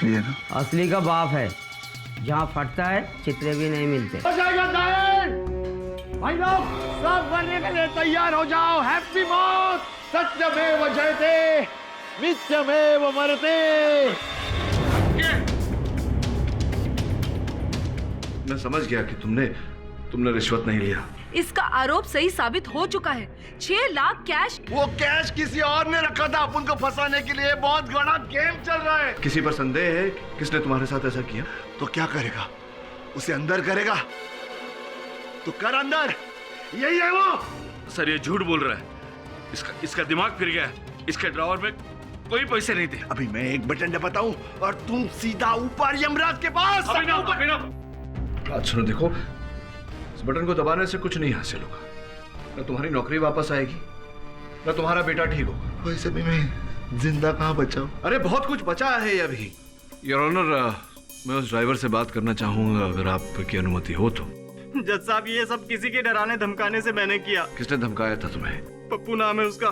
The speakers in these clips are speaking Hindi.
असली है ना? असली का बाप है, जहाँ फटता है चित्रे भी नहीं मिलते। हो जाएगा भाई लोग, सब बनने के लिए तैयार हो जाओ। हैप्पी मौत, सत्यमेव जयते, नित्यमेव मरते। मैं समझ गया कि तुमने रिश्वत नहीं लिया। इसका आरोप सही साबित हो चुका है। 6 लाख कैश। वो कैश किसी और ने रखा था अपन को फंसाने के लिए। बहुत बड़ा गेम चल रहा है। किसी पर संदेह है किसने तुम्हारे साथ ऐसा किया? तो क्या करेगा? उसे अंदर करेगा तो कर अंदर। यही है वो। सर ये झूठ बोल रहा है। इसका दिमाग फिर गया है। इसके ड्रॉवर में कोई पैसे नहीं थे। अभी मैं एक बटन दबाता हूँ और तुम सीधा ऊपर यमराज के पास। बात सुनो, देखो, इस बटन को दबाने से कुछ नहीं हासिल होगा। न तुम्हारी नौकरी वापस आएगी, न तुम्हारा बेटा ठीक होगा। वैसे भी मैं जिंदा कहाँ बचा हूँ? अरे बहुत कुछ बचा है अभी। योर ऑनर, मैं उस ड्राइवर से बात करना चाहूंगा, अगर आपकी अनुमति हो तो। जज साहब, ये सब किसी के डराने धमकाने से मैंने किया। किसने धमकाया था तुम्हें? पप्पू नाम है उसका,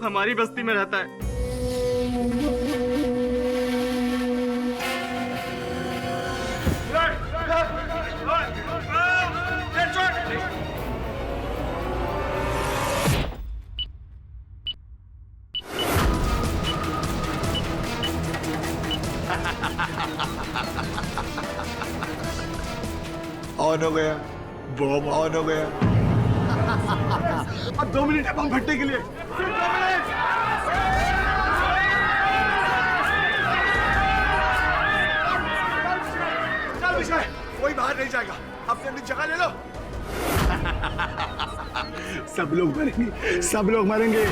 हमारी बस्ती में रहता है। ऑन हो गया, बम ऑन हो गया। अब 2 मिनट है बम फटने के लिए। सिर्फ 2 मिनट। चल विषय, कोई बाहर नहीं जाएगा। अपनी अपनी जगह ले लो। सब लोग मरेंगे, सब लोग मरेंगे।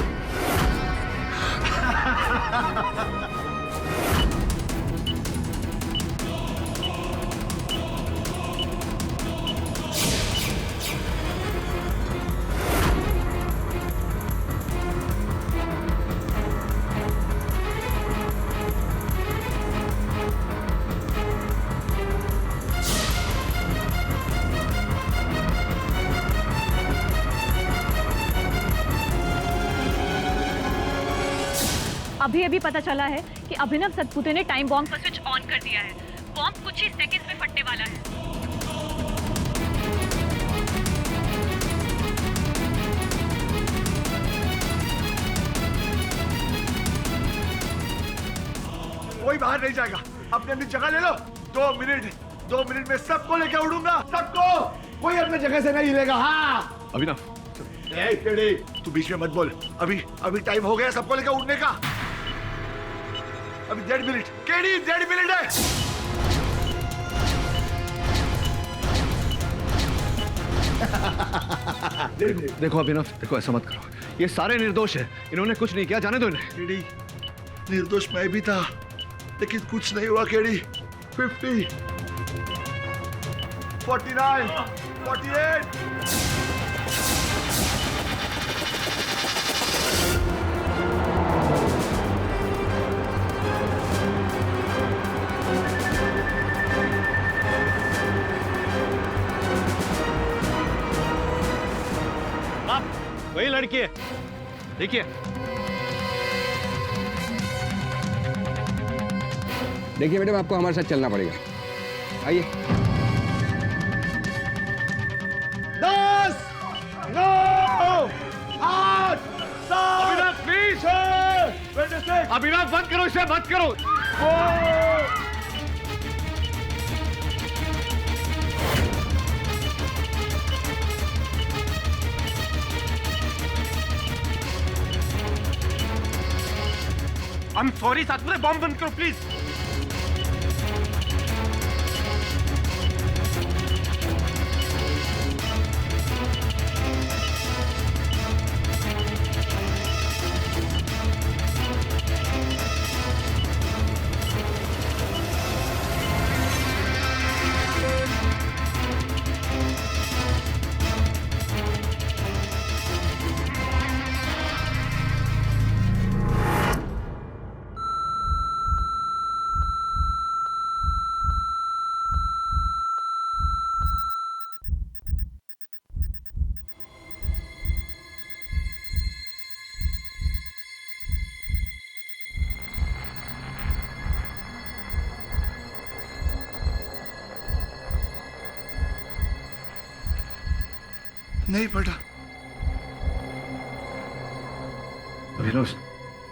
अभी पता चला है कि अभिनव सतपुते ने टाइम बॉम्ब का स्विच ऑन कर दिया है। बॉम्ब कुछ ही सेकंड्स में फटने वाला है। कोई बाहर नहीं जाएगा। अपनी अपनी जगह ले लो। 2 मिनट में सबको लेके उड़ूंगा। सबको, कोई अपनी जगह से नहीं हिलेगा। हाँ अभिनव, तू बीच में मत बोल। अभी टाइम हो गया सबको लेकर उड़ने का। अभी 1.5 मिनट। केडी 1.5 मिनट है। देखो अभिनव, देखो ऐसा मत करो। ये सारे निर्दोष है, इन्होंने कुछ नहीं किया, जाने दो इन्हें। केडी, निर्दोष मैं भी था, लेकिन कुछ नहीं हुआ। केडी 50, 49, 48। वही लड़की है, देखिए। देखिए मैडम, आपको हमारे साथ चलना पड़ेगा। आइए। 10, 9, 8, 7। अभिनव प्लीज, 26। अभिनव बंद करो इसे, बंद करो। 4। I'm sorry सातपुते, बॉम्ब बंद करो प्लीज। नहीं फटा। अभिनव,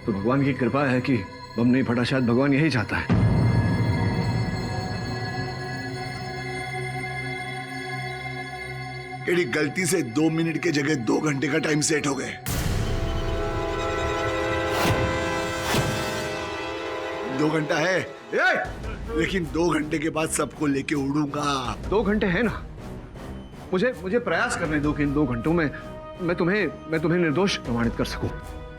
तो भगवान की कृपा है कि बम नहीं फटा, शायद भगवान यही चाहता है। केड़ी गलती से 2 मिनट के जगह 2 घंटे का टाइम सेट हो गए। दो घंटा है लेकिन 2 घंटे के बाद सबको लेके उड़ूंगा। 2 घंटे है ना, मुझे प्रयास करने दो कि इन 2 घंटों में मैं तुम्हें निर्दोष प्रमाणित कर सकूं।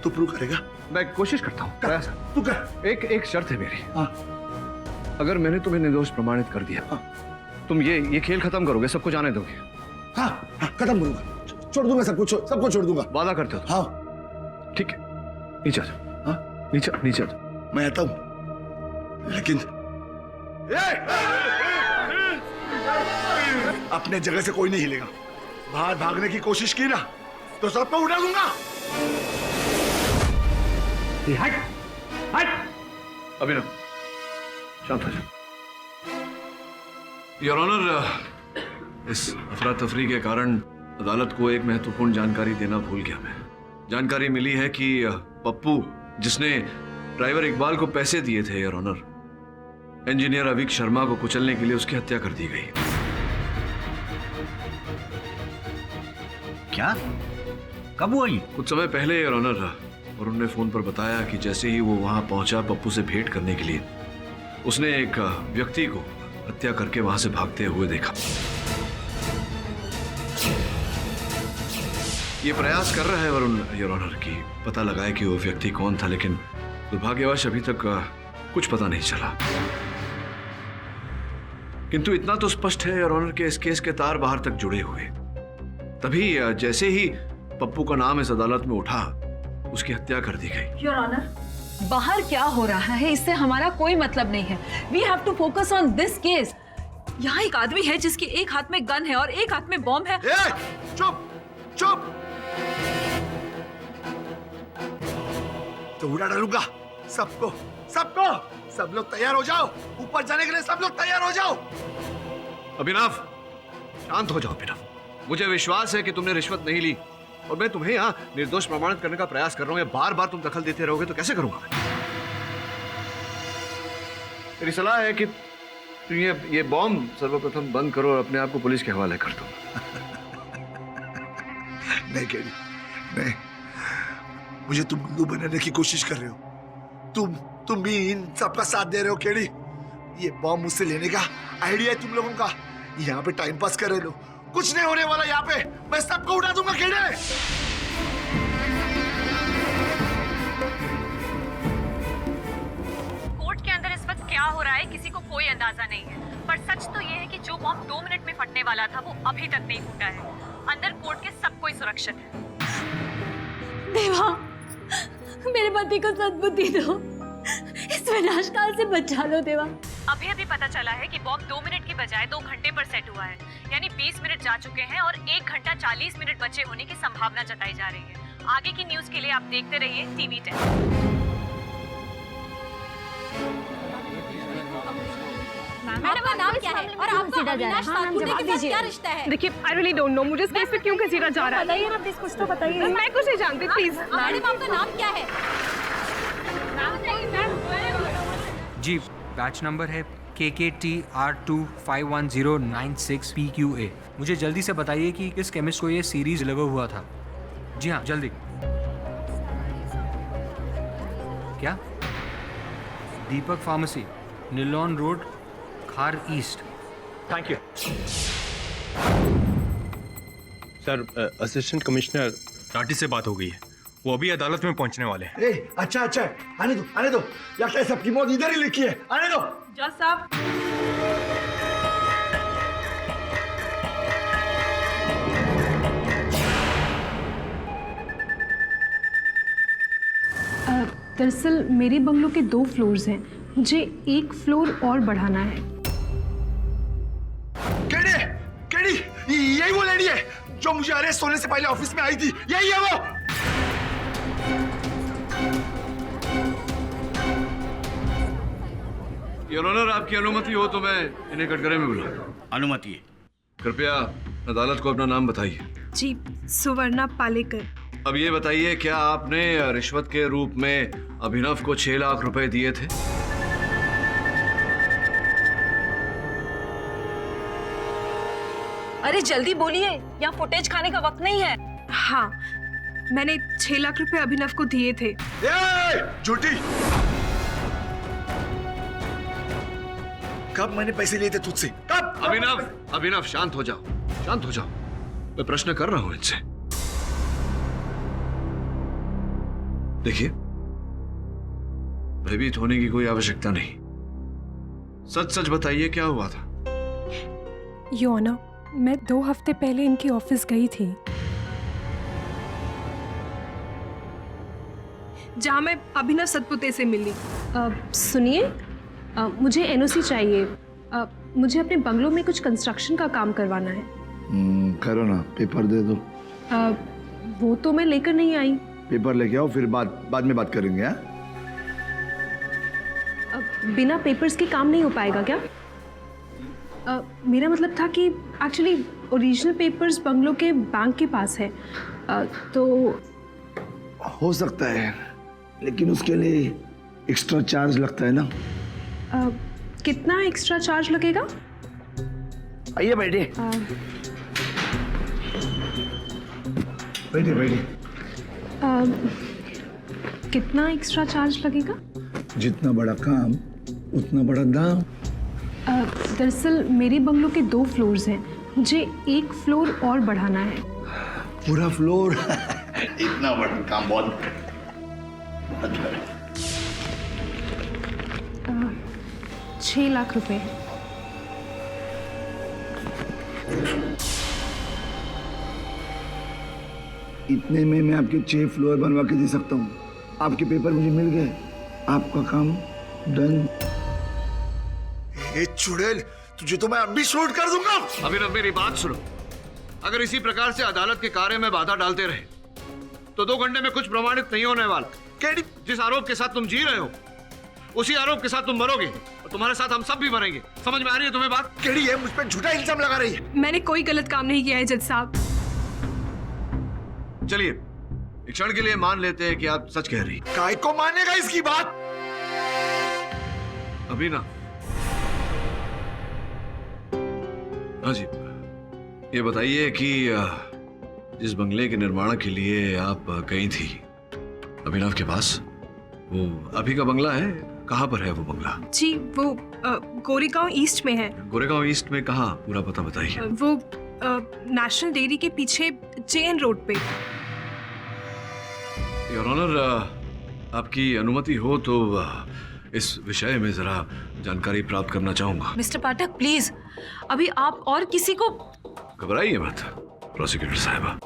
तू प्रूव करेगा? मैं कोशिश करता हूँ, प्रयास। तू कर। एक शर्त है मेरी। हाँ। अगर मैंने तुम्हें निर्दोष प्रमाणित कर दिया, हाँ। तुम ये खेल खत्म करोगे, सबको जाने दोगे? हाँ, खत्म करूंगा, छोड़ दूंगा सबको छोड़ दूंगा। वादा करते हो? हाँ। ठीक है, नीचे आ जाओ। हाँ, नीचे आ जाओ। मैं आता हूँ, लेकिन अपने जगह से कोई नहीं हिलेगा। बाहर भागने की कोशिश की ना तो सबको उठा दूंगा। हट! अभिनव, शांत हो जाओ। योर ऑनर, इस अफरा तफरी के कारण अदालत को एक महत्वपूर्ण जानकारी देना भूल गया मैं। जानकारी मिली है कि पप्पू, जिसने ड्राइवर इकबाल को पैसे दिए थे, योर ऑनर, इंजीनियर अविक शर्मा को कुचलने के लिए उसकी हत्या कर दी गई। क्या? कब हुआ ये? कुछ समय पहले, योर ऑनर। और उन्होंने फोन पर बताया कि जैसे ही वो वहां पहुंचा पप्पू से भेंट करने के लिए, उसने एक व्यक्ति को हत्या करके वहां से भागते हुए देखा। ये प्रयास कर रहा है वरुण, योर ऑनर, कि पता लगाए कि वो व्यक्ति कौन था, लेकिन दुर्भाग्यवश अभी तक कुछ पता नहीं चला। किंतु इतना तो स्पष्ट है, योर ऑनर, कि इस केस के तार बाहर तक जुड़े हुए। तभी जैसे ही पप्पू का नाम इस अदालत में उठा, उसकी हत्या कर दी गई। योर ऑनर, बाहर क्या हो रहा है इससे हमारा कोई मतलब नहीं है। We have to focus on this case. यहाँ एक आदमी है जिसके एक हाथ में गन है और एक हाथ में बॉम्ब है। चुप! तो उड़ा डालूंगा सबको। सब लोग तैयार हो जाओ, ऊपर जाने के लिए सब लोग तैयार हो जाओ। अभिनव, शांत हो जाओ। अभिनव, मुझे विश्वास है कि तुमने रिश्वत नहीं ली और मैं तुम्हें यहाँ निर्दोष प्रमाणित करने का प्रयास कर रहा हूँ। बार बार तुम दखल देते रहोगे तो कैसे करूंगा मैं? मेरी सलाह है कि तुम ये बॉम्ब सर्वप्रथम बंद करो और अपने आप को पुलिस के हवाले कर दो। नहीं केडी, नहीं, मुझे तुम उल्लू बनाने की कोशिश कर रहे हो। तुम भी इन सबका साथ दे रहे हो केडी। ये बॉम्ब मुझसे लेने का आइडिया है तुम लोगों का। यहाँ पे टाइम पास कर रहे हो, कुछ नहीं होने वाला। यहाँ पे मैं सबको उड़ा दूंगा केडी। कोर्ट के अंदर इस वक्त क्या हो रहा है किसी को कोई अंदाजा नहीं है, पर सच तो ये है कि जो बॉम्ब 2 मिनट में फटने वाला था वो अभी तक नहीं फूटा है। अंदर कोर्ट के सब कोई सुरक्षित है। देवा, मेरे पति को सद्बुद्धि दो, इस विनाश काल से बचा लो देवा। अभी पता चला है कि बॉम्ब 2 मिनट की बजाय 2 घंटे पर सेट हुआ है, यानी 20 मिनट जा चुके हैं और 1 घंटा 40 मिनट बचे होने की संभावना जताई जा रही है। आगे की न्यूज के लिए आप देखते रहिए TV 10। मैडम का नाम क्या है और आपको अविनाश सातपुते के साथ क्या रिश्ता है? देखिए, I really don't know, मुझे इस केस पे क्यों घसीटा जा रहा है? बताइए ना प्लीज, कुछ तो बताइए। मैं कुछ नहीं जानती, प्लीज। मैडम आपका नाम क्या है? जी, बैच नंबर है KKTR251096PQA। मुझे जल्दी से बताइए कि किस केमिस्ट को ये सीरीज डिलीवर हुआ था। जी हाँ, जल्दी। क्या? दीपक फार्मेसी, नीलॉन रोड, खार east. Thank you sir. Assistant commissioner Rathi से बात हो गई है, वो अभी अदालत में पहुंचने वाले हैं। अच्छा, आने दो। लगता है सबकी मौत इधर ही लिखी है। आने दो। जज साहब, दरअसल मेरे बंगलों के 2 फ्लोर्स हैं, मुझे 1 फ्लोर और बढ़ाना है। केडी, यही वो लेडी है जो मुझे अरेस्ट होने से पहले ऑफिस में आई थी। यही है वो। योर ऑनर, आपकी अनुमति हो तो मैं इन्हें कटघरे में बुलाऊं। अनुमति है। कृपया अदालत को अपना नाम बताइए। जी, सुवर्णा पालेकर। अब ये बताइए, क्या आपने रिश्वत के रूप में अभिनव को 6 लाख रुपए दिए थे? अरे जल्दी बोलिए, यहाँ फुटेज खाने का वक्त नहीं है। हाँ, मैंने 6 लाख रुपए अभिनव को दिए थे। झूठी। कब मैंने पैसे लिए थे तुझसे? कब? अभिनव शांत हो जाओ, शांत हो जाओ। मैं प्रश्न कर रहा हूं इनसे। देखिए, भयभीत होने की कोई आवश्यकता नहीं। सच सच बताइए, क्या हुआ था? योर ऑनर, मैं 2 हफ्ते पहले इनकी ऑफिस गई थी, जहां मैं अभिनव सतपुते से मिली। सुनिए, मुझे एनओसी चाहिए। मुझे अपने बंगलों में कुछ कंस्ट्रक्शन का काम करवाना है। करो ना, पेपर दे दो। वो तो मैं लेकर नहीं आई। पेपर लेके आओ, फिर बाद में बात करेंगे। हाँ? बिना पेपर्स के काम नहीं हो पाएगा क्या? मेरा मतलब था कि एक्चुअली ओरिजिनल पेपर्स बंगलों के बैंक के पास है। तो हो सकता है, लेकिन उसके लिए एक्स्ट्रा चार्ज लगता है ना। कितना एक्स्ट्रा चार्ज लगेगा? आइए, बैठिए। बैठिए बैठिए। कितना एक्स्ट्रा चार्ज लगेगा? जितना बड़ा काम उतना बड़ा दाम। दरअसल मेरे बंगलों के 2 फ्लोर्स हैं, मुझे 1 फ्लोर और बढ़ाना है। पूरा फ्लोर? इतना बड़ा काम बहुत 6 लाख रुपए। इतने में मैं आपके 6 फ्लोर बनवा के दे सकता हूँ। आपके पेपर मुझे मिल गए, आपका काम डन। चुड़ैल, तुझे तो मैं अभी शूट कर दूंगा। अभिनव, मेरी बात सुनो। अगर इसी प्रकार से अदालत के कार्य में बाधा डालते रहे तो 2 घंटे में कुछ प्रमाणित नहीं होने वाला। केडी, जिस आरोप के साथ तुम जी रहे हो, उसी आरोप के साथ तुम मरोगे और तुम्हारे साथ हम सब भी मरेंगे। समझ में आ रही है तुम्हें बात? केडी है, मुझ पर झूठा इल्जाम लगा रही है। मैंने कोई गलत काम नहीं किया है जज साहब। चलिए, एक क्षण के लिए मान लेते हैं कि आप सच कह रही। काय को मानेगा इसकी बात? अभिनव, हाँ जी, ये बताइए कि जिस बंगले के निर्माण के लिए आप गई थी अभिनव के पास, वो अभी का बंगला है? कहाँ पर है वो बंगला? जी, वो गोरेगांव ईस्ट में है। गोरेगांव ईस्ट में कहाँ? पूरा पता बताइए। वो नेशनल डेयरी के पीछे JN रोड पे। योर ऑनर, आपकी अनुमति हो तो इस विषय में जरा जानकारी प्राप्त करना चाहूंगा। मिस्टर पाठक, प्लीज, अभी आप और किसी को। घबराइए मत प्रोसिक्यूटर साहिबा,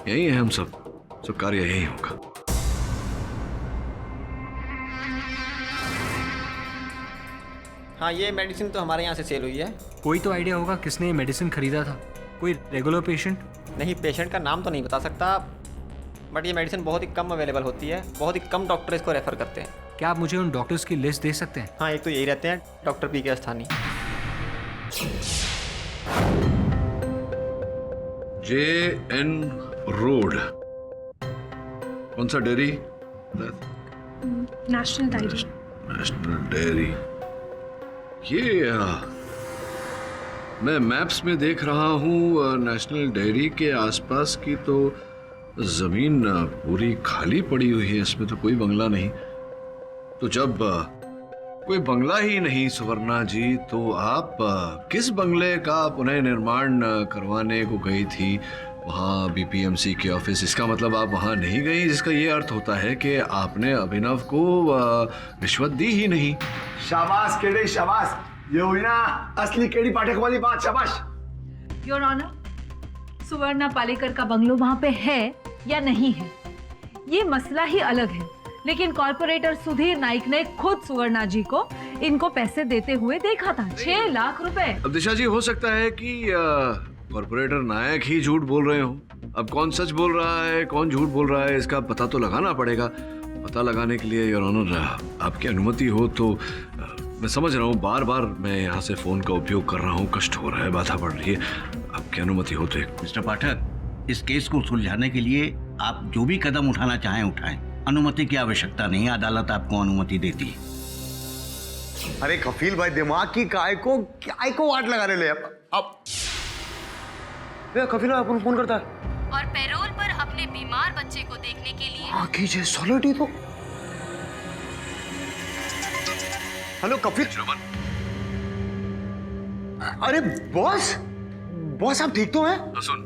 यही है हम सब कार्य यही होगा। हाँ, ये मेडिसिन तो हमारे यहाँ से सेल हुई है। कोई तो आइडिया होगा किसने ये मेडिसिन खरीदा था? कोई रेगुलर पेशेंट? नहीं, पेशेंट का नाम तो नहीं बता सकता, बट ये मेडिसिन बहुत ही कम अवेलेबल होती है। बहुत ही कम डॉक्टर इसको रेफर करते हैं। क्या आप मुझे उन डॉक्टर्स की लिस्ट दे सकते हैं? हाँ, एक तो यही रहते हैं, डॉक्टर PK अस्थानी। JN रोड, कौन सा dairy? National diary. National dairy. ये मैं मैप्स में देख रहा हूँ, नेशनल डेयरी के आसपास की तो जमीन पूरी खाली पड़ी हुई है, इसमें तो कोई बंगला नहीं। तो जब कोई बंगला ही नहीं सुवर्णा जी, तो आप किस बंगले का पुनः निर्माण करवाने को गई थी वहाँ BPMC के ऑफिस? इसका मतलब आप वहाँ नहीं गई, जिसका ये अर्थ होता है कि आपने अभिनव को रिश्वत दी ही नहीं। शाबाश केडी, शाबाश। ये हुई ना असली केडी पाठक वाली बात। शाबाश। योर ऑनर, सुवर्णा पालेकर का बंगलो वहां पे है या नहीं है, ये मसला ही अलग है। लेकिन कॉर्पोरेटर सुधीर नाइक ने खुद सुवर्णा जी को इनको पैसे देते हुए देखा था, 6 लाख रुपए। अब दिशा जी, हो सकता है कि कॉर्पोरेटर नायक ही झूठ बोल रहे हो। अब कौन सच बोल रहा है, कौन झूठ बोल रहा है, इसका पता तो लगाना पड़ेगा। पता लगाने के लिए योर ऑनर, आपकी अनुमति हो तो मैं समझ रहा हूँ बार बार मैं यहाँ से फोन का उपयोग कर रहा हूँ, कष्ट हो रहा है, बाधा बढ़ रही है। आपकी अनुमति हो तो मिस्टर पाठक, इस केस को सुलझाने के लिए आप जो भी कदम उठाना चाहें उठाएं। अनुमति की आवश्यकता नहीं, अदालत आपको अनुमति देती है। अरे कफील भाई, दिमाग की काय को वाट लगा रहे ले अब कफील भाई अपन फोन करता है। और पैरोल पर अपने बीमार बच्चे को देखने के लिए कीजिए सॉलिड तो। हेलो कफील। अरे बॉस आप ठीक तो हैं? तो सुन,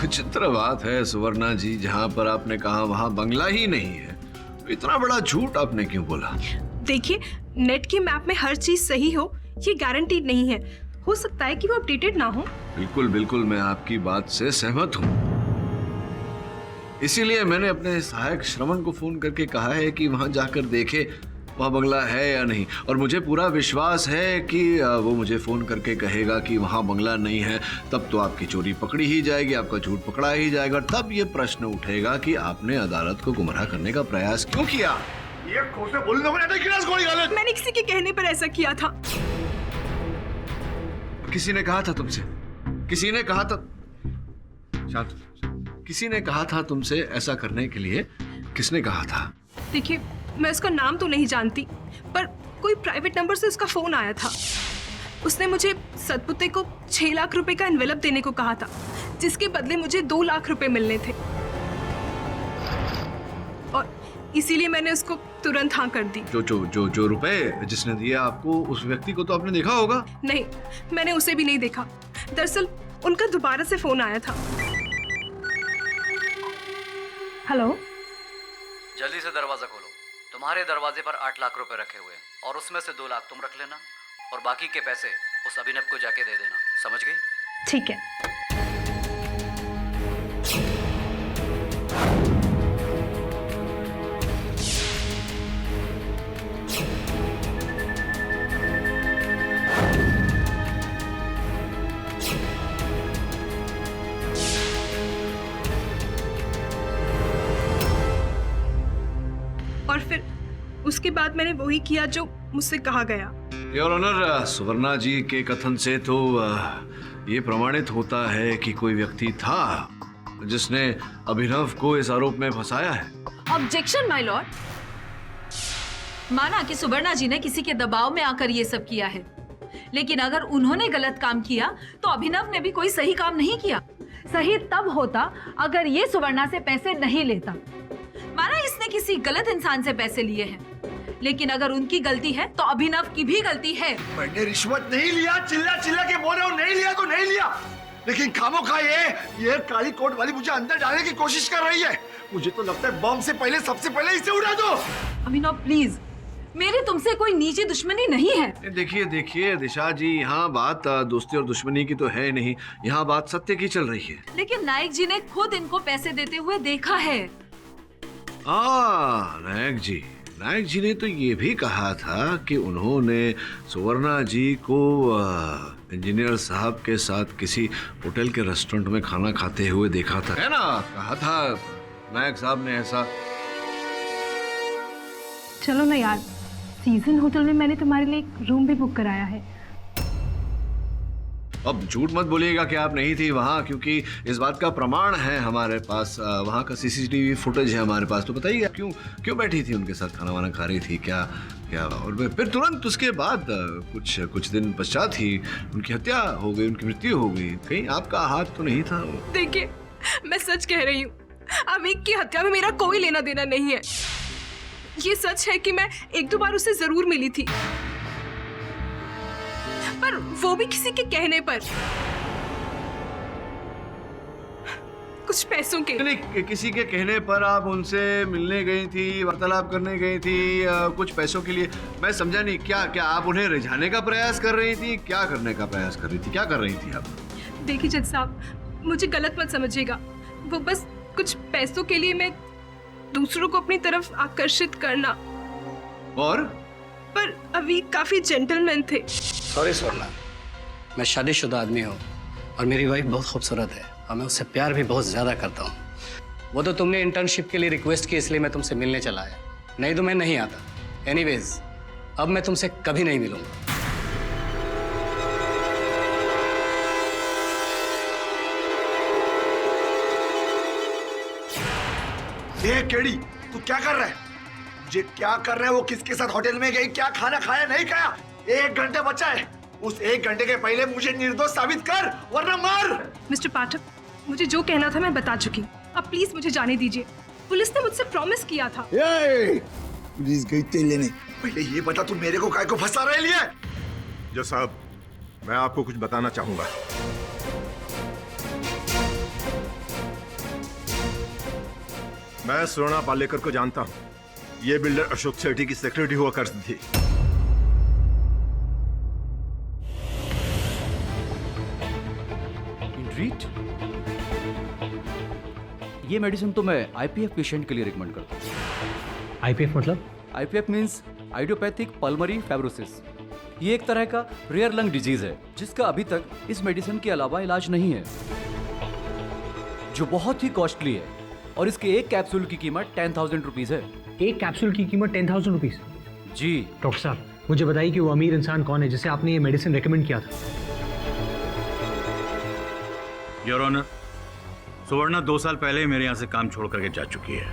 विचित्र बात है सुवर्णा जी, जहां पर आपने कहा वहां बंगला ही नहीं है, तो इतना बड़ा झूठ आपने क्यों बोला? देखिए, नेट की मैप में हर चीज सही हो ये गारंटीड नहीं है। हो सकता है कि वो अपडेटेड ना हो। बिल्कुल बिल्कुल, मैं आपकी बात से सहमत हूँ। इसीलिए मैंने अपने सहायक श्रवण को फोन करके कहा है कि वहां जाकर देखे वहाँ बंगला है या नहीं, और मुझे पूरा विश्वास है कि वो मुझे फ़ोन करके कहेगा कि वहाँ बंगला नहीं है। तब तो आपकी चोरी पकड़ी ही जाएगी, आपका झूठ पकड़ा ही जाएगा। तब ये प्रश्न उठेगा कि आपने अदालत को गुमराह करने का प्रयास क्यों किया। ये खोसे बोलने को नहीं, गिलास गोली गाले। मैंने किसी के कहने पर ऐसा किया था। किसी ने कहा था तुमसे, किसी ने कहा था, शांत, किसी ने कहा था तुमसे ऐसा करने के लिए? किसने कहा था? देखिए, मैं उसका नाम तो नहीं जानती, पर कोई प्राइवेट नंबर से उसका फोन आया था। उसने मुझे सतपुते को 6 लाख रुपए का एनवेलप देने को कहा था, जिसके बदले मुझे 2 लाख रुपए मिलने थे, और इसीलिए मैंने उसको तुरंत हाँ कर दी। जो रुपए जिसने दिया आपको, उस व्यक्ति को तो आपने देखा होगा? नहीं, मैंने उसे भी नहीं देखा। दरअसल उनका दोबारा से फोन आया था। हेलो, जल्दी से दरवाजा खोलो। तुम्हारे दरवाजे पर 8 लाख रुपए रखे हुए हैं, और उसमें से 2 लाख तुम रख लेना, और बाकी के पैसे उस अभिनव को जाके दे देना। समझ गई? ठीक है। और फिर उसके बाद मैंने वही किया जो मुझसे कहा गया। योर ऑनर, सुवर्णा जी के कथन से तो ये प्रमाणित होता है कि कोई व्यक्ति था जिसने अभिनव को इस आरोप में फंसाया है। Objection my Lord. माना कि सुवर्णा जी ने किसी के दबाव में आकर ये सब किया है, लेकिन अगर उन्होंने गलत काम किया तो अभिनव ने भी कोई सही काम नहीं किया। सही तब होता अगर ये सुवर्णा से पैसे नहीं लेता। माना इसने किसी गलत इंसान से पैसे लिए हैं, लेकिन अगर उनकी गलती है तो अभिनव की भी गलती है। मैंने रिश्वत नहीं लिया, चिल्ला चिल्ला के बोल रहे हो, नहीं लिया तो नहीं लिया, लेकिन खामोखा ये काली कोट वाली मुझे अंदर डालने की कोशिश कर रही है। मुझे तो लगता है बम से पहले सबसे पहले इसे उड़ा दो। अभिनव प्लीज, मेरी तुमसे कोई निजी दुश्मनी नहीं है। देखिए दिशा जी, यहाँ बात दोस्ती और दुश्मनी की तो है नहीं, यहाँ बात सत्य की चल रही है। लेकिन नायक जी ने खुद इनको पैसे देते हुए देखा है। नायक जी ने तो ये भी कहा था कि उन्होंने सुवर्णा जी को इंजीनियर साहब के साथ किसी होटल के रेस्टोरेंट में खाना खाते हुए देखा था, है ना? कहा था नायक साहब ने ऐसा। चलो ना यार, सीजन होटल में मैंने तुम्हारे लिए एक रूम भी बुक कराया है। अब झूठ मत बोलिएगा कि आप नहीं थी वहाँ, क्योंकि इस बात का प्रमाण है हमारे पास। वहाँ का सीसीटीवी फुटेज है हमारे पास। तो बताइए क्यों बैठी थी उनके साथ, खाना वाना खा रही थी क्या? और फिर तुरंत उसके बाद कुछ दिन पश्चात ही उनकी हत्या हो गई, उनकी मृत्यु हो गई। कहीं आपका हाथ तो नहीं था? देखिए, मैं सच कह रही हूँ, अमीक की हत्या में मेरा कोई लेना देना नहीं है। ये सच है कि मैं 1-2 बार उससे जरूर मिली थी, पर वो भी किसी के कहने पर, कुछ पैसों के। नहीं, किसी के कहने पर आप उनसे मिलने गई थी, वार्तालाप करने गई थी, कुछ पैसों के लिए। मैं समझा नहीं, क्या आप उन्हें रिझाने का प्रयास कर रही थी? क्या करने का प्रयास कर रही थी? क्या कर रही थी आप? देखिए जज साहब, मुझे गलत मत समझिएगा। वो बस कुछ पैसों के लिए मैं दूसरों को अपनी तरफ आकर्षित करना। और पर अभी काफी जेंटलमैन थे। सॉरी स्वर्णा, मैं शादीशुदा आदमी हूँ, और मेरी वाइफ बहुत खूबसूरत है और मैं उससे प्यार भी बहुत ज़्यादा करता हूँ। वो तो तुमने इंटर्नशिप के लिए रिक्वेस्ट की इसलिए मैं तुमसे मिलने चला आया, नहीं तो मैं नहीं आता। एनीवेज, अब मैं तुमसे कभी नहीं मिलूंगा। ये केड़ी, तू क्या कर रहा है? मुझे क्या कर रहा है? वो किसके साथ होटल में गई, क्या खाना खाया नहीं खाया? 1 घंटा बचा है, उस 1 घंटे के पहले मुझे निर्दोष साबित कर वरना मार। मिस्टर पाठक, मुझे जो कहना था मैं बता चुकी हूँ, अब प्लीज मुझे जाने दीजिए। पुलिस ने मुझसे प्रॉमिस किया था। पुलिस गई तेल लेने, पहले ये बता तू मेरे को काय को फंसा रहे लिए? जज साहब, मैं आपको कुछ बताना चाहूंगा। मैं सुवर्णा पालेकर को जानता हूं। ये बिल्डर अशोक सेठी की सेक्रेटरी हुआ करती थी। इंट्रीट? ये मेडिसिन तो मैं आईपीएफ पेशेंट के लिए रिकमेंड करता हूँ। आईपीएफ मतलब? IPF means idiopathic pulmonary fibrosis. ये एक तरह का रेयर लंग डिजीज है जिसका अभी तक इस मेडिसिन के अलावा इलाज नहीं है, जो बहुत ही कॉस्टली है और इसके एक कैप्सूल की कीमत 10,000 रुपीज है। एक कैप्सूल की कीमत 10,000 रुपीज? जी। डॉक्टर साहब, मुझे बताइए कि वो अमीर इंसान कौन है जिसे आपने ये मेडिसिन रेकमेंड किया था? योर ऑनर, सुवर्णा 2 साल पहले ही मेरे यहाँ से काम छोड़ करके जा चुकी है।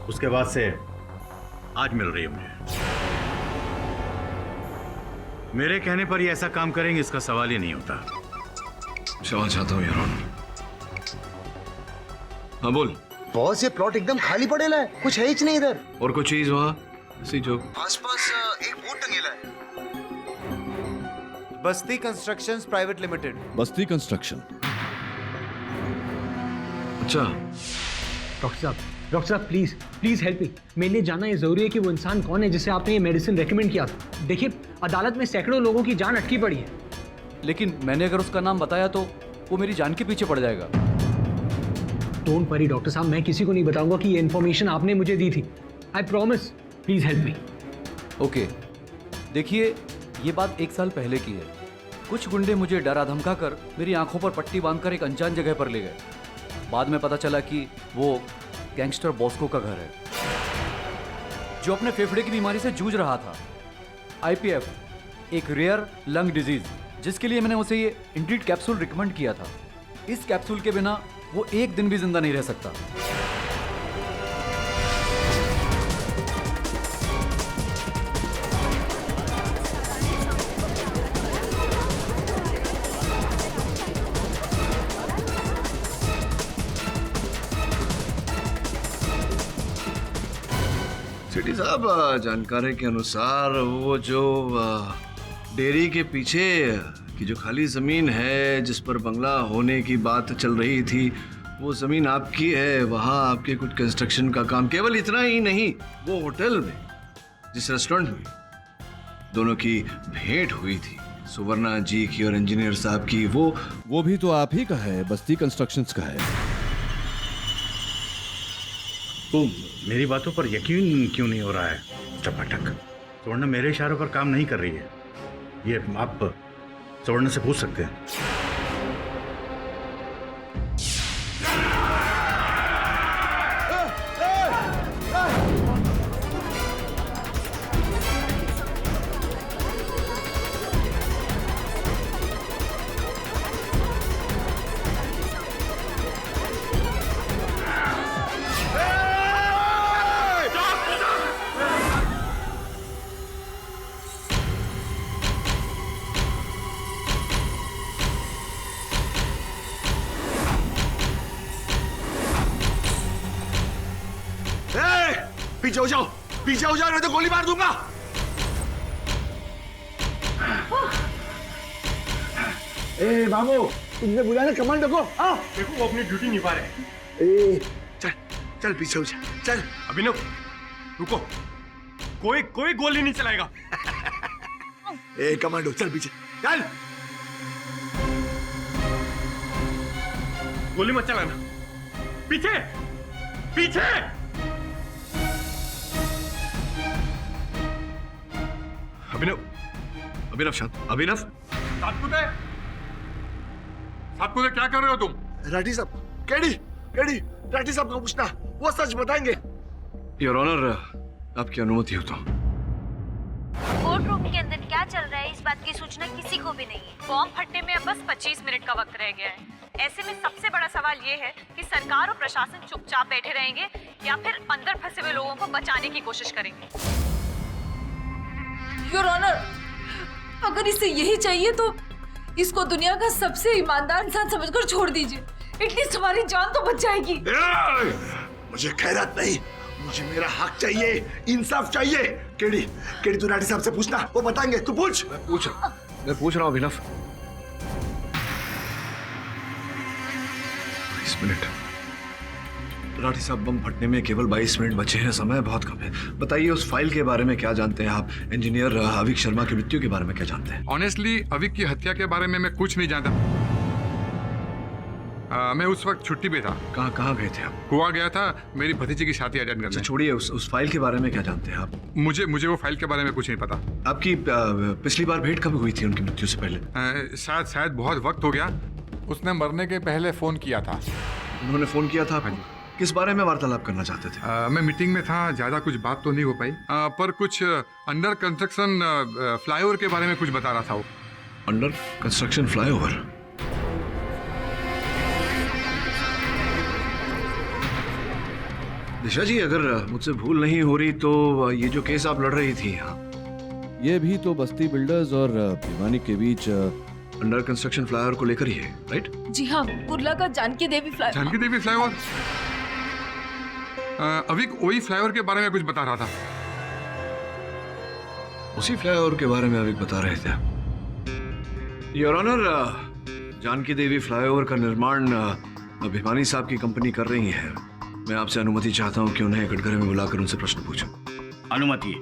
उसके बाद से आज मिल रही है मुझे। मेरे कहने पर ये ऐसा काम करेंगे इसका सवाल ही नहीं होता। क्षमा चाहता हूँ योर ऑनर। हाँ बोल। बॉस, ये प्लॉट एकदम खाली पड़ेला है, कुछ है ही नहीं इधर। और कोई चीज वहाँ इसी जो आसपास एक बोर्ड टंगेला है। बस्ती कंस्ट्रक्शंस प्राइवेट लिमिटेड। बस्ती कंस्ट्रक्शन? अच्छा। डॉक्टर साहब प्लीज प्लीज हेल्प मी। मेरे लिए जानना ये जरूरी है कि वो इंसान कौन है जिसे आपने ये मेडिसिन रेकमेंड किया था। देखिए, अदालत में सैकड़ों लोगों की जान अटकी पड़ी है। लेकिन मैंने अगर उसका नाम बताया तो वो मेरी जान के पीछे पड़ जाएगा। डोंट वरी डॉक्टर साहब, मैं किसी को नहीं बताऊंगा कि ये इन्फॉर्मेशन आपने मुझे दी थी। I promise, please help me. Okay, देखिए ये बात 1 साल पहले की है। कुछ गुंडे मुझे डरा धमका कर मेरी आंखों पर पट्टी बांधकर एक अनजान जगह पर ले गए। बाद में पता चला कि वो गैंगस्टर बॉस्को का घर है, जो अपने फेफड़े की बीमारी से जूझ रहा था। आईपीएफ, एक रेयर लंग डिजीज, जिसके लिए मैंने उसे ये इंट्रीट कैप्सूल रिकमेंड किया था। इस कैप्सूल के बिना वो 1 दिन भी जिंदा नहीं रह सकता। सेठी साहब, जानकारी के अनुसार वो जो डेयरी के पीछे की जो खाली जमीन है जिस पर बंगला होने की बात चल रही थी, वो जमीन आपकी है। वहाँ आपके कुछ कंस्ट्रक्शन का काम। केवल इतना ही नहीं, वो होटल में जिस रेस्टोरेंट में दोनों की भेंट हुई थी, सुवर्णा जी की और इंजीनियर साहब की, वो भी तो आप ही का है, बस्ती कंस्ट्रक्शंस का है। तो मेरी बातों पर यकीन क्यों नहीं हो रहा है मिस्टर पाठक? सुवर्णा मेरे इशारों पर काम नहीं कर रही है, ये आप सुवर्णा से पूछ सकते हैं। पीछे हो जाओ, पीछे हो जाओ, नहीं तो गोली मार दूंगा। ए बाबू, तुमने बुलाया ना कमांडो को? आओ। देखो वो अपनी ड्यूटी निभा रहे हैं। ए चल चल पीछे हो जा, चल। अभिनव रुको, कोई गोली नहीं चलाएगा। ए कमांडो चल पीछे चल। गोली मत चलाना, पीछे पीछे। अभिनव, अभिनव शांत, अभिनव। सातपुते, साथ मुझे क्या कर रहे हो तुम? राठी साहब, केडी केडी राठी साहब को पूछना, वो सच बताएंगे। योर ऑनर, आपकी अनुमति हो तो। कोर्ट रूम के अंदर क्या चल रहा है इस बात की सूचना किसी को भी नहीं है। बॉम्ब फटने में अब बस 25 मिनट का वक्त रह गया है। ऐसे में सबसे बड़ा सवाल ये है कि सरकार और प्रशासन चुपचाप बैठे रहेंगे या फिर अंदर फंसे हुए लोगों को बचाने की कोशिश करेंगे। योर ऑनर, अगर इसे यही चाहिए तो इसको दुनिया का सबसे ईमानदार इंसान समझकर छोड़ दीजिए। एटलीस्ट हमारी जान तो बच जाएगी। मुझे खैरात नहीं, मुझे मेरा हक चाहिए, इंसाफ चाहिए। केडी केडी तू राठी साहब से पूछना, वो बताएंगे। तू पूछ। मैं पूछ रहा हूँ अभिनव। 22 मिनट। राठी साहब, बम फटने में केवल 22 मिनट बचे हैं, समय बहुत कम है। बताइए उस फाइल के बारे में क्या जानते हैं आप? इंजीनियर अविक शर्मा की मृत्यु के बारे में क्या जानते हैं? ऑनेस्टली अविक की हत्या के बारे में मैं कुछ नहीं जानता। मैं उस वक्त छुट्टी पे था। कहाँ गए थे आप? गोवा गया था मेरी भतीजी की शादी अटेंड करने। छोड़िए, उस फाइल के बारे में क्या जानते हैं आप? मुझे वो फाइल के बारे में कुछ नहीं पता। आपकी पिछली बार भेंट कब हुई थी उनकी मृत्यु से पहले? शायद बहुत वक्त हो गया। उसने मरने के पहले फोन किया था। उन्होंने फोन किया था? किस बारे में वार्तालाप करना चाहते थे? मैं मीटिंग में था, ज्यादा कुछ बात तो नहीं हो पाई, पर कुछ अंडर कंस्ट्रक्शन फ्लाईओवर के बारे में कुछ बता रहा था वो। Under construction flyover? Disha ji, अगर मुझसे भूल नहीं हो रही तो ये जो केस आप लड़ रही थी यहाँ, ये भी तो बस्ती बिल्डर्स और भिवानी के बीच अंडर कंस्ट्रक्शन फ्लाईओवर को लेकर ही है, राइट? जी हाँ, कुर्ला का जानकी देवी फ्लाईओवर। अविक वही फ्लाईओवर के बारे में कुछ बता रहा था। उसी फ्लाईओवर के बारे में अविक बता रहे थे। Your honour, Janaki Devi flyover का निर्माण भिवानी साहब की कंपनी कर रही है। मैं आपसे अनुमति चाहता हूं कि उन्हें कटघरे में बुलाकर उनसे प्रश्न पूछूं। अनुमति।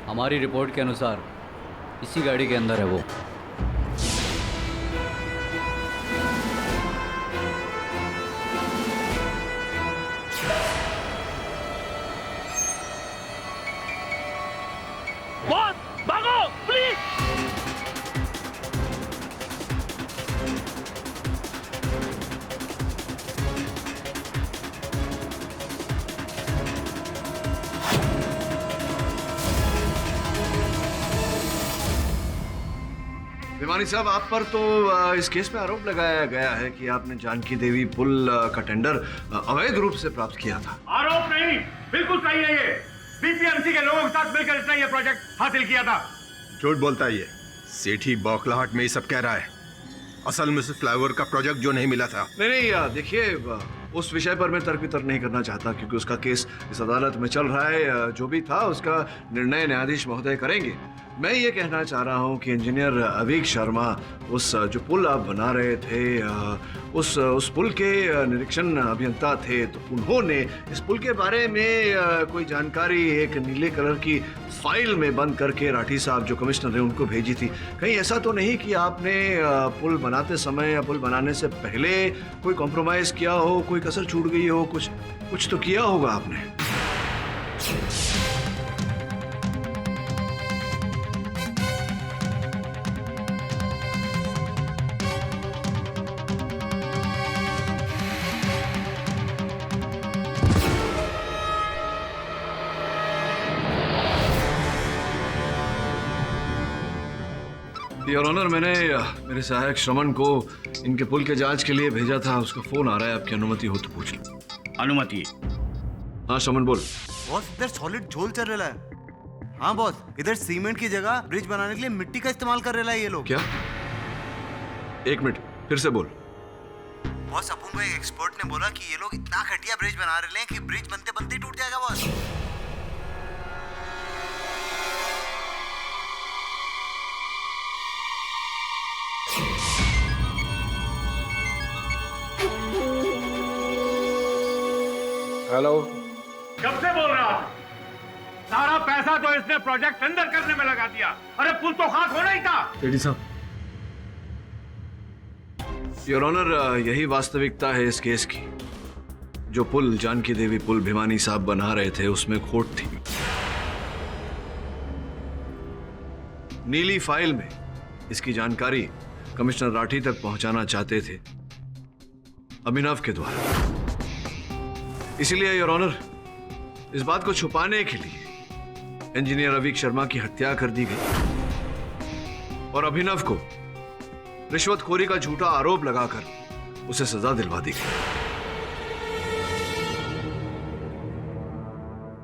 हमारी रिपोर्ट के अनुसार इसी गाड़ी के अंदर है वो। भागो प्लीज। भिवानी साहब, आप पर तो इस केस में आरोप लगाया गया है कि आपने जानकी देवी पुल का टेंडर अवैध रूप से प्राप्त किया था। आरोप नहीं, बिल्कुल सही है। ये बीपीएमसी के लोगों के साथ मिलकर इसने ये प्रोजेक्ट हासिल किया था। झूठ बोलता है ये। सेठी बौखलाहट में ये सब कह रहा है। असल में उस फ्लाईओवर का प्रोजेक्ट जो नहीं मिला था। नहीं, देखिए, उस विषय पर मैं तर्क वितर्क नहीं करना चाहता क्योंकि उसका केस इस अदालत में चल रहा है। जो भी था उसका निर्णय न्यायाधीश महोदय करेंगे। मैं ये कहना चाह रहा हूँ कि इंजीनियर अविक शर्मा उस जो पुल आप बना रहे थे, उस पुल के निरीक्षण अभियंता थे, तो उन्होंने इस पुल के बारे में कोई जानकारी एक नीले कलर की फाइल में बंद करके राठी साहब जो कमिश्नर हैं उनको भेजी थी। कहीं ऐसा तो नहीं कि आपने पुल बनाते समय या पुल बनाने से पहले कोई कॉम्प्रोमाइज किया हो, कोई कसर छूट गई हो? कुछ तो किया होगा आपने। योर ऑनर, मैंने मेरे सहायक श्रमण को इनके पुल के जांच के लिए भेजा था। उसका फोन आ रहा है, आपकी अनुमति हो तो पूछ लो। अनुमति। हाँ श्रमण, बोल। बॉस, इधर सॉलिड झोल चल रहा है। हाँ बॉस, इधर सीमेंट की जगह ब्रिज बनाने के लिए मिट्टी का इस्तेमाल कर रहा है ये लोग। क्या? एक मिनट, फिर से बोल। बॉस, अपन को एक एक्सपर्ट ने बोला कि ये लोग इतना घटिया ब्रिज बना रहे हैं कि ब्रिज बनते बनते ही टूट जाएगा बॉस। हेलो। कब से बोल रहा था? सारा पैसा तो इसने प्रोजेक्ट अंदर करने में लगा दिया। अरे पुल तो खाक होना ही था। सेठी साहब, योर ऑनर, यही वास्तविकता है इस केस की। जो पुल जानकी देवी पुल भिवानी साहब बना रहे थे उसमें खोट थी। नीली फाइल में इसकी जानकारी कमिश्नर राठी तक पहुंचाना चाहते थे अभिनव के द्वारा। इसीलिए योर ऑनर, इस बात को छुपाने के लिए इंजीनियर अवीक शर्मा की हत्या कर दी गई और अभिनव को रिश्वतखोरी का झूठा आरोप लगाकर उसे सजा दिलवा दी गई।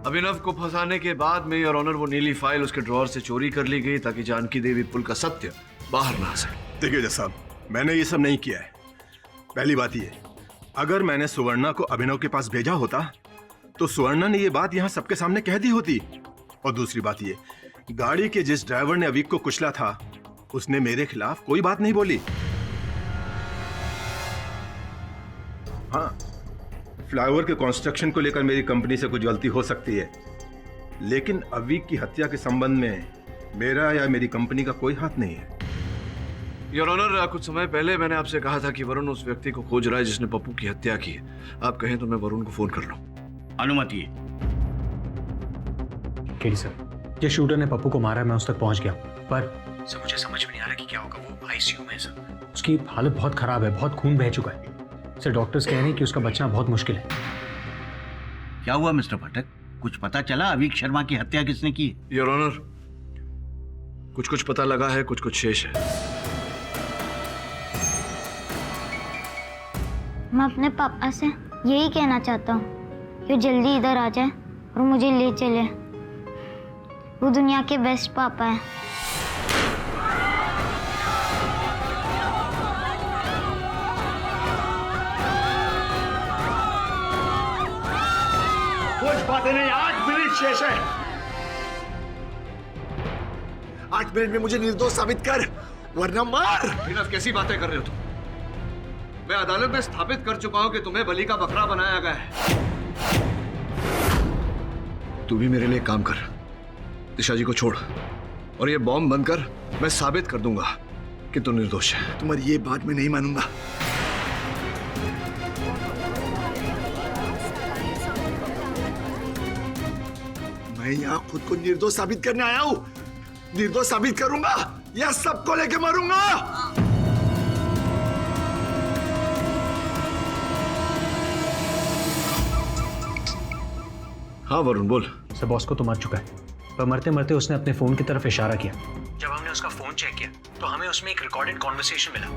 अभिनव को फंसाने के बाद में योर ऑनर वो नीली फाइल उसके ड्रॉअर से चोरी कर ली गई ताकि जानकी देवी पुल का सत्य बाहर ना आ सके। देखिए जज साहब, मैंने ये सब नहीं किया है। पहली बात ये, अगर मैंने सुवर्णा को अभिनव के पास भेजा होता तो सुवर्णा ने ये बात यहां सबके सामने कह दी होती। और दूसरी बात ये, गाड़ी के जिस ड्राइवर ने अवीक को कुचला था उसने मेरे खिलाफ कोई बात नहीं बोली। हाँ, फ्लाईओवर के कंस्ट्रक्शन को लेकर मेरी कंपनी से कुछ गलती हो सकती है, लेकिन अवीक की हत्या के संबंध में मेरा या मेरी कंपनी का कोई हाथ नहीं है। योर ऑनर, कुछ समय पहले मैंने आपसे कहा था कि वरुण उस व्यक्ति को खोज रहा है जिसने पप्पू की हत्या की है। आप कहें तो मैं वरुण को फोन कर लूं। अनुमति है। केडी सर, ये शूटर ने पप्पू को मारा है, मैं उस तक पहुंच गया, पर सर मुझे समझ में नहीं आ रहा कि क्या होगा। वो आईसीयू में है सर, उसकी हालत बहुत खराब है, बहुत खून बह चुका है सर। डॉक्टर्स कह रहे हैं कि उसका बचना बहुत मुश्किल है। क्या हुआ मिस्टर पाठक, कुछ पता चला अवीक शर्मा की हत्या किसने की? योर ऑनर, कुछ कुछ पता लगा है, कुछ कुछ शेष है। मैं अपने पापा से यही कहना चाहता हूँ कि जल्दी इधर आ जाए और मुझे ले चले। वो दुनिया के बेस्ट पापा है। कुछ बातें नहीं, 8 मिनट शेष है। 8 मिनट में मुझे निर्दोष साबित कर, वरना मार। अभिनव, कैसी बातें कर रहे हो तुम? मैं अदालत में स्थापित कर चुका हूं कि तुम्हें बलि का बकरा बनाया गया है। तू भी मेरे लिए काम कर, दिशा जी को छोड़ और ये बॉम्ब बंद कर। मैं साबित कर दूंगा कि तू निर्दोष है। तुम्हारी ये बात मैं नहीं मानूंगा। मैं यहाँ खुद को निर्दोष साबित करने आया हूँ। निर्दोष साबित करूंगा या सबको लेके मरूंगा। हाँ वरुण, बोल। सर, बॉस को तो मर चुका है, पर मरते मरते उसने अपने फोन की तरफ इशारा किया। जब हमने उसका फोन चेक किया तो हमें उसमें एक रिकॉर्डेड कॉन्वर्सेशन मिला।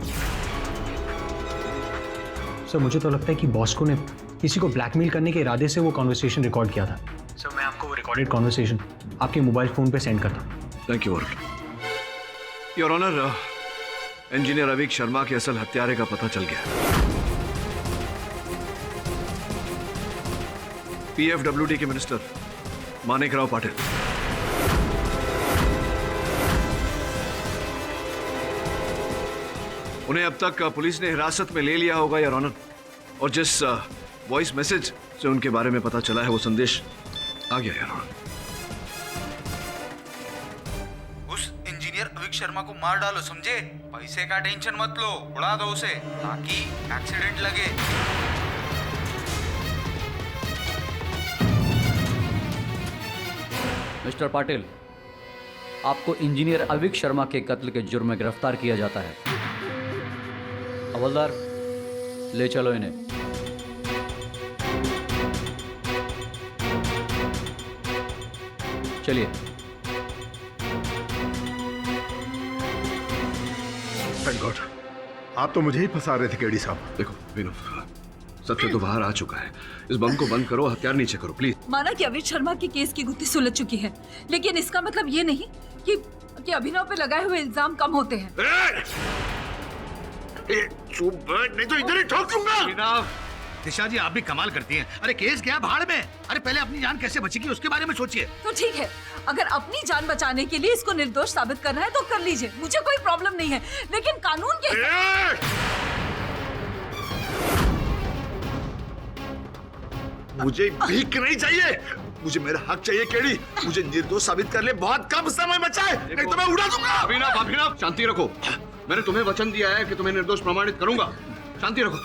सर, मुझे तो लगता है कि बॉस्को ने किसी को ब्लैकमेल करने के इरादे से वो कॉन्वर्सेशन रिकॉर्ड किया था। सर, मैं आपको वो रिकॉर्डेड कॉन्वर्सेशन आपके मोबाइल फोन पे सेंड करता हूँ। Thank you Varun. Your honour, engineer Avik Sharma के असल हत्यारे का पता चल गया। पीएफडब्ल्यूडी के मिनिस्टर मानिकराव पाटिल। उन्हें अब तक पुलिस ने हिरासत में ले लिया होगा योर ऑनर, और जिस वॉइस मैसेज से उनके बारे में पता चला है वो संदेश आ गया योर ऑनर। उस इंजीनियर अवीक शर्मा को मार डालो, समझे? पैसे का टेंशन मत लो, उड़ा दो उसे ताकि एक्सीडेंट लगे। मिस्टर पाटिल, आपको इंजीनियर अवीक शर्मा के कत्ल के जुर्म में गिरफ्तार किया जाता है। हवलदार, ले चलो इन्हें। चलिए। थैंक गॉड, आप तो मुझे ही फंसा रहे थे केडी साहब। देखो विनोद, सत्य तो बाहर आ चुका है। इस बम को बंद करो, हथियार नीचे करो प्लीज। माना कि अवीक शर्मा की केस की गुत्थी सुलझ चुकी है, लेकिन इसका मतलब ये नहीं कि अभिनव पे लगाए हुए इल्जाम कम होते हैं। चुप बैठ, नहीं तो इधर ही ठोक दूंगा। दिशा जी, आप भी कमाल करती हैं। अरे केस गया भाड़ में, अरे पहले अपनी जान कैसे बचेगी उसके बारे में सोचिए। तो ठीक है, अगर अपनी जान बचाने के लिए इसको निर्दोष साबित करना है तो कर लीजिए, मुझे कोई प्रॉब्लम नहीं है, लेकिन कानून के मुझे भीख नहीं चाहिए, मुझे मेरा हक चाहिए केडी। मुझे निर्दोष साबित कर ले बहुत कम समय बचा है, नहीं तो मैं उड़ा दूंगा। अभिनव, अभिनव, शांति रखो। मैंने तुम्हें वचन दिया है कि तुम्हें निर्दोष प्रमाणित करूंगा। शांति रखो।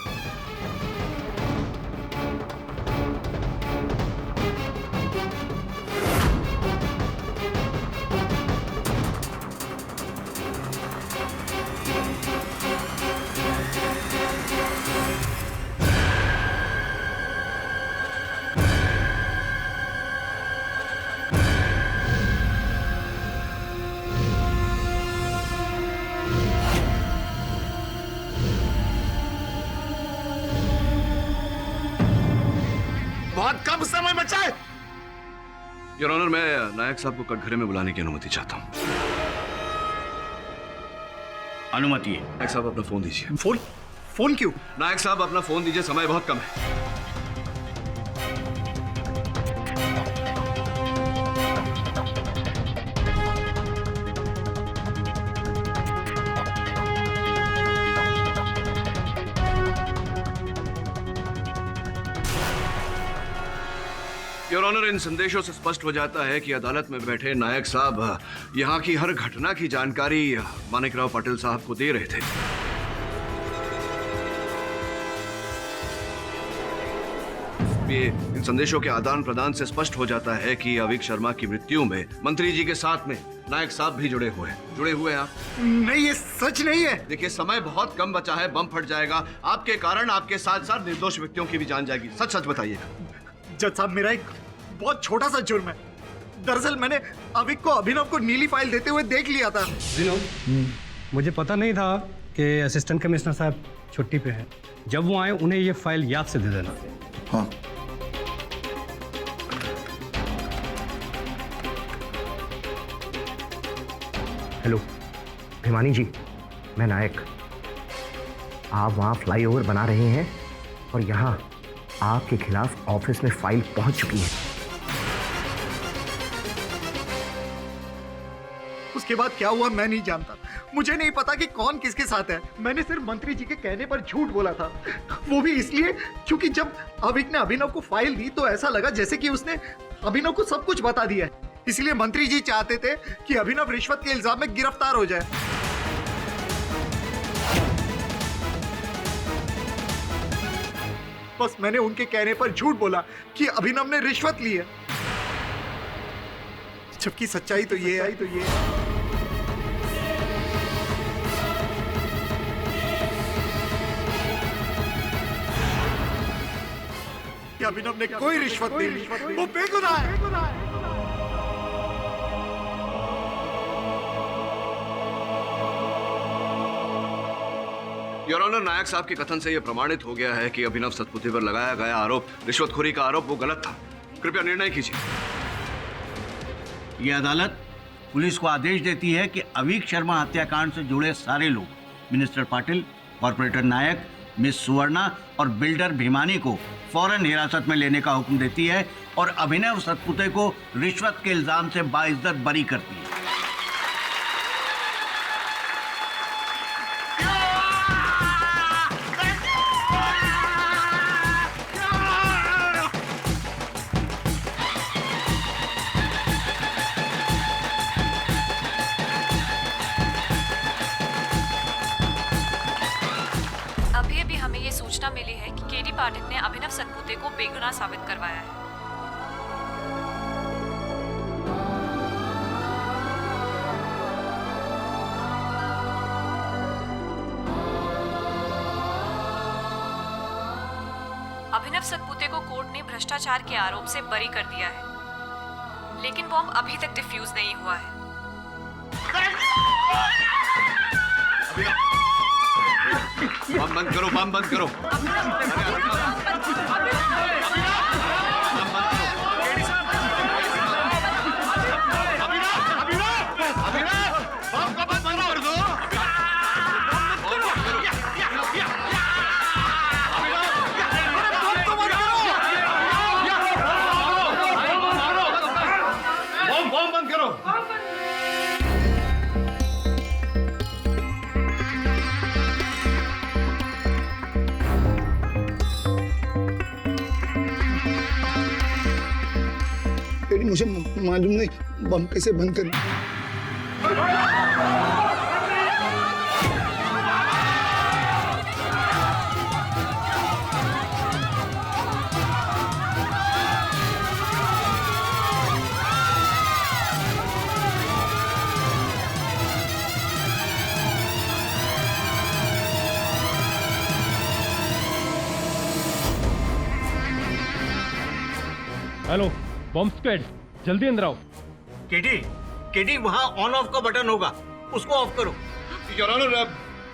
बच्चा है। योर ऑनर, मैं नायक साहब को कटघरे में बुलाने की अनुमति चाहता हूँ। अनुमति है। नायक साहब अपना फोन दीजिए। फोन क्यों? नायक साहब अपना फोन दीजिए, समय बहुत कम है। योर ऑनर, इन संदेशों से स्पष्ट हो जाता है कि अदालत में बैठे नायक साहब यहाँ की हर घटना की जानकारी माणिकराव पाटिल साहब को दे रहे थे। ये इन संदेशों के आदान प्रदान से स्पष्ट हो जाता है कि अविक शर्मा की मृत्यु में मंत्री जी के साथ में नायक साहब भी जुड़े हुए हैं आप। नहीं, ये सच नहीं है। देखिए, समय बहुत कम बचा है, बम फट जाएगा। आपके कारण आपके साथ साथ निर्दोष व्यक्तियों की भी जान जाएगी। सच सच बताइएगा। जज साहब, मेरा एक बहुत छोटा सा जुर्म है। दरअसल मैंने अविक को अभिनव को नीली फाइल देते हुए देख लिया था। मुझे पता नहीं था कि असिस्टेंट कमिश्नर साहब छुट्टी पे हैं। जब वो आए उन्हें ये फाइल याद से दे देना। हाँ। हेलो भिमानी जी, मैं नायक। आप वहाँ फ्लाईओवर बना रहे हैं और यहाँ आपके खिलाफ ऑफिस में फाइल पहुंच चुकी है। उसके बाद क्या हुआ मैं नहीं जानता। मुझे नहीं पता कि कौन किसके साथ है। मैंने सिर्फ मंत्री जी के कहने पर झूठ बोला था, वो भी इसलिए क्योंकि जब अविक ने अभिनव को फाइल दी तो ऐसा लगा जैसे कि उसने अभिनव को सब कुछ बता दिया है। इसलिए मंत्री जी चाहते थे कि अभिनव रिश्वत के इल्जाम में गिरफ्तार हो जाए। बस मैंने उनके कहने पर झूठ बोला कि अभिनव ने रिश्वत ली है, जबकि सच्चाई तो ये है। कि अभिनव ने कोई रिश्वत नहीं ली, वो बेगुनाह है। योर ऑनर, नायक साहब के कथन से यह प्रमाणित हो गया है कि अभिनव सतपुते पर लगाया गया आरोप, रिश्वतखोरी का आरोप, वो गलत था। कृपया निर्णय कीजिए। ये अदालत पुलिस को आदेश देती है कि अविक शर्मा हत्याकांड से जुड़े सारे लोग, मिनिस्टर पाटिल, कॉर्पोरेटर नायक, मिस सुवर्णा और बिल्डर भीमानी को फौरन हिरासत में लेने का हुक्म देती है और अभिनव सतपुते को रिश्वत के इल्जाम से बाइज्जत बरी करती है। अभी हमें ये सूचना मिली है कि केडी पाठक ने अभिनव सतपुते को बेगुनाह साबित करवाया है। अभिनव सतपुते को कोर्ट ने भ्रष्टाचार के आरोप से बरी कर दिया है, लेकिन बॉम्ब अभी तक डिफ्यूज नहीं हुआ है। बम बंद करो, बम बंद करो। मुझे मालूम नहीं बम कैसे बंद करना। हेलो बॉम्ब स्क्वाड, जल्दी अंदर आओ। केडी वहाँ ऑन ऑफ का बटन होगा, उसको ऑफ करो। योर ऑनर,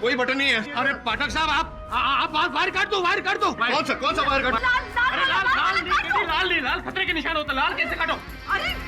कोई बटन नहीं है। अरे पाठक साहब, आप फायर कर दो, फायर कर दो। कौन सा फायर कर दो? अरे लाल लाल नहीं, लाल खतरे के निशान होता, लाल कैसे काटो? अरे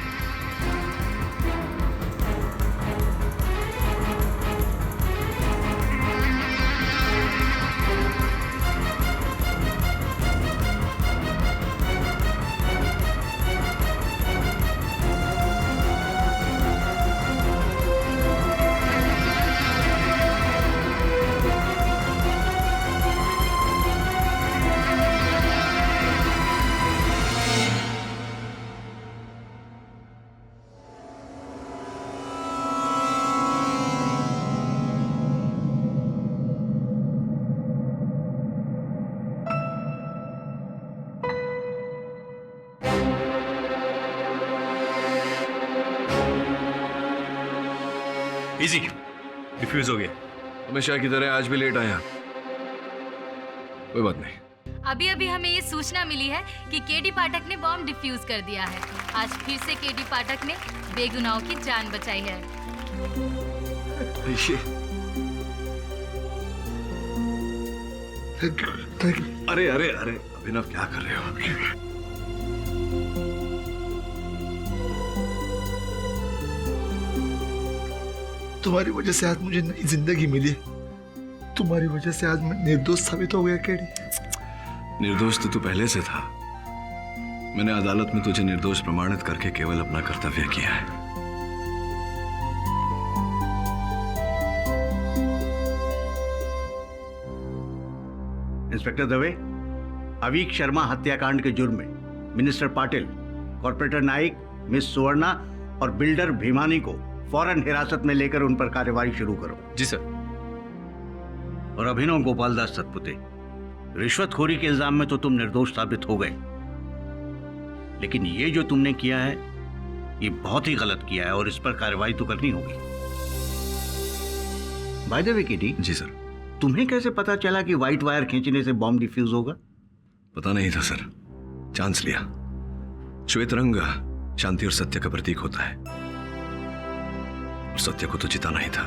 इजी डिफ्यूज हो गया। हमेशा की तरह आज भी लेट आया, कोई बात नहीं। अभी अभी हमें ये सूचना मिली है कि केडी पाठक ने बॉम्ब डिफ्यूज कर दिया है। आज फिर से केडी पाठक ने बेगुनाहों की जान बचाई है। अरे अरे अरे अभिनव, क्या कर रहे हो? तुम्हारी वजह से आज मुझे नई जिंदगी मिली। तुम्हारी वजह से आज मैं निर्दोष साबित हो गया केडी। निर्दोष तो तू पहले से था। मैंने अदालत में तुझे निर्दोष प्रमाणित करके केवल अपना कर्तव्य किया है। इंस्पेक्टर दवे, अवीक शर्मा हत्याकांड के जुर्म में minister Patil, corporator Naik, miss Suvarna और बिल्डर भीमानी को फौरन हिरासत में लेकर उन पर कार्रवाई शुरू करो। जी सर। और अभिनव गोपाल दास सतपुते, रिश्वतखोरी के इल्जाम में तो तुम निर्दोष साबित हो गए, लेकिन ये जो तुमने किया है ये बहुत ही गलत किया है और इस पर कार्रवाई तो करनी होगी। By the way KD. जी सर। तुम्हें कैसे पता चला कि व्हाइट वायर खींचने से बॉम्ब डिफ्यूज होगा? पता नहीं था सर, चांस लिया। श्वेत रंग शांति और सत्य का प्रतीक होता है, और सत्य को तो जिताना ही था।